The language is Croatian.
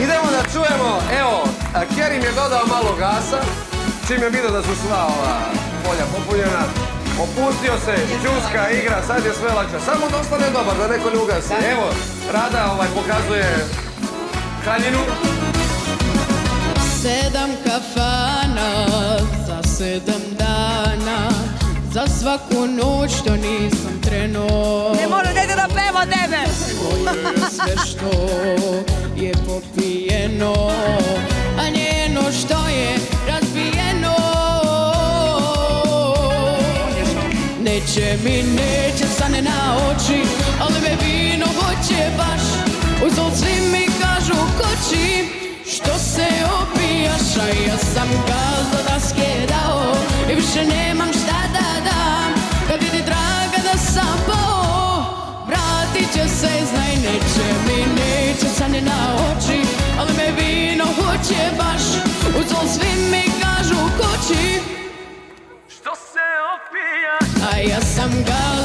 Idemo da čujemo, evo, Kerim je dodao malo gasa, čim je vidio da su sva ova polja popunjena, opustio se, džuska, igra, sad je sve lakše. Samo da ostane dobar, da neko ne ugasi. Evo, Rada pokazuje haljinu. 7 kafana za 7 dana, za svaku noć što nisam trenuo. Ne može da ide da peva tebe. Ovo je sve što je popijeno, a njeno što je razbijeno. Neće stane na oči, ali me vino hoće baš. Uzol svi mi kažu koči, što se opijaš, a ja sam gazda da skjedao i više nemam šta da dam. Kad vidi draga da sam pao, vratit će se, znaj, neće stane na oči, ali me vino hoće baš. Uzol svi mi kažu koči, što se opijaš, a ja sam gazda